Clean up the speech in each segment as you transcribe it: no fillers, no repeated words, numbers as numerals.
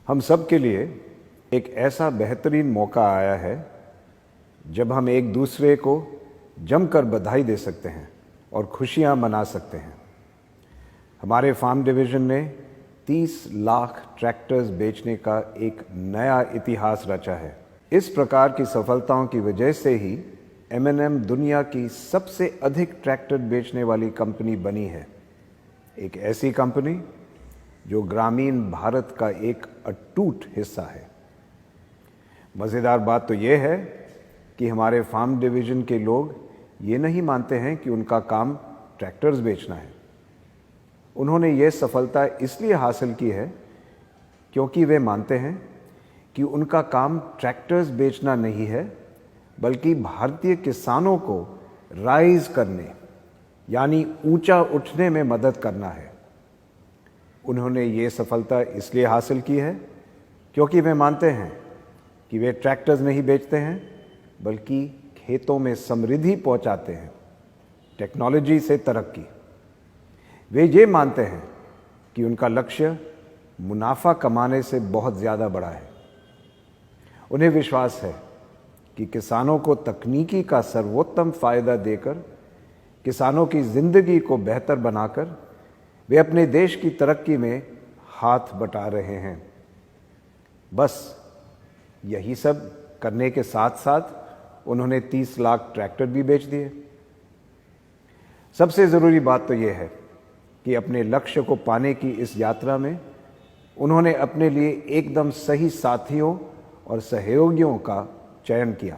हम सब के लिए एक ऐसा बेहतरीन मौका आया है जब हम एक दूसरे को जमकर बधाई दे सकते हैं और खुशियां मना सकते हैं। हमारे फार्म डिवीज़न ने 30 लाख ट्रैक्टर्स बेचने का एक नया इतिहास रचा है। इस प्रकार की सफलताओं की वजह से ही M&M दुनिया की सबसे अधिक ट्रैक्टर बेचने वाली कंपनी बनी है। एक ऐसी कंपनी जो ग्रामीण भारत का एक अटूट हिस्सा है। मज़ेदार बात तो ये है कि हमारे फार्म डिवीज़न के लोग ये नहीं मानते हैं कि उनका काम ट्रैक्टर्स बेचना है। उन्होंने ये सफलता इसलिए हासिल की है क्योंकि वे मानते हैं कि उनका काम ट्रैक्टर्स बेचना नहीं है, बल्कि भारतीय किसानों को राइज करने यानी ऊंचा उठने में मदद करना है। उन्होंने ये सफलता इसलिए हासिल की है क्योंकि वे मानते हैं कि वे ट्रैक्टर्स नहीं बेचते हैं, बल्कि खेतों में समृद्धि पहुंचाते हैं, टेक्नोलॉजी से तरक्की। वे ये मानते हैं कि उनका लक्ष्य मुनाफा कमाने से बहुत ज़्यादा बड़ा है। उन्हें विश्वास है कि किसानों को तकनीकी का सर्वोत्तम फ़ायदा देकर, किसानों की ज़िंदगी को बेहतर बनाकर वे अपने देश की तरक्की में हाथ बटा रहे हैं। बस यही सब करने के साथ साथ उन्होंने 30 लाख ट्रैक्टर भी बेच दिए। सबसे ज़रूरी बात तो यह है कि अपने लक्ष्य को पाने की इस यात्रा में उन्होंने अपने लिए एकदम सही साथियों और सहयोगियों का चयन किया,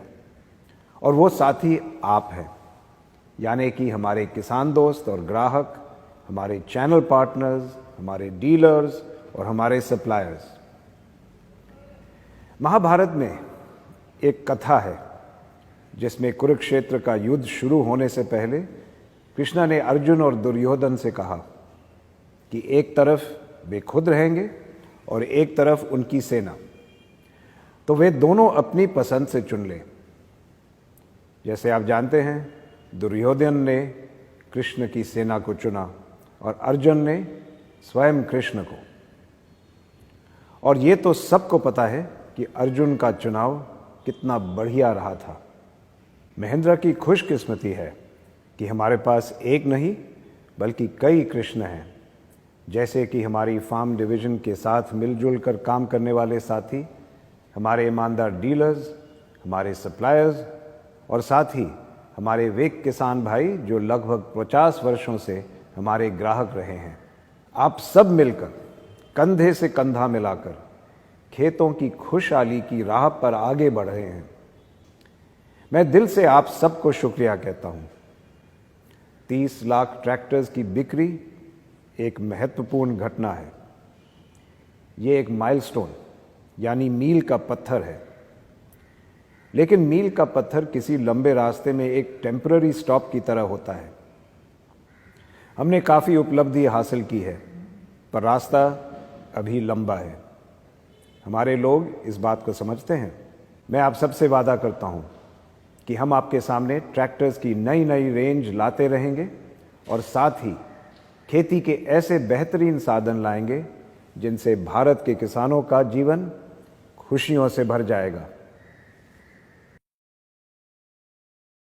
और वो साथी आप हैं, यानी कि हमारे किसान दोस्त और ग्राहक, हमारे चैनल पार्टनर्स, हमारे डीलर्स और हमारे सप्लायर्स। महाभारत में एक कथा है जिसमें कुरुक्षेत्र का युद्ध शुरू होने से पहले कृष्ण ने अर्जुन और दुर्योधन से कहा कि एक तरफ वे खुद रहेंगे और एक तरफ उनकी सेना, तो वे दोनों अपनी पसंद से चुन लें। जैसे आप जानते हैं, दुर्योधन ने कृष्ण की सेना को चुना और अर्जुन ने स्वयं कृष्ण को। और ये तो सबको पता है कि अर्जुन का चुनाव कितना बढ़िया रहा था। महेंद्र की खुशकिस्मती है कि हमारे पास एक नहीं बल्कि कई कृष्ण हैं, जैसे कि हमारी फार्म डिवीज़न के साथ मिलजुल कर काम करने वाले साथी, हमारे ईमानदार डीलर्स, हमारे सप्लायर्स और साथ ही हमारे वे किसान भाई जो लगभग 50 वर्षों से हमारे ग्राहक रहे हैं। आप सब मिलकर कंधे से कंधा मिलाकर खेतों की खुशहाली की राह पर आगे बढ़ रहे हैं। मैं दिल से आप सबको शुक्रिया कहता हूं। 30 लाख ट्रैक्टर्स की बिक्री एक महत्वपूर्ण घटना है। ये एक माइलस्टोन यानी मील का पत्थर है। लेकिन मील का पत्थर किसी लंबे रास्ते में एक टेम्पररी स्टॉप की तरह होता है। हमने काफ़ी उपलब्धि हासिल की है, पर रास्ता अभी लंबा है। हमारे लोग इस बात को समझते हैं। मैं आप सबसे वादा करता हूं कि हम आपके सामने ट्रैक्टर्स की नई नई रेंज लाते रहेंगे और साथ ही खेती के ऐसे बेहतरीन साधन लाएंगे जिनसे भारत के किसानों का जीवन खुशियों से भर जाएगा।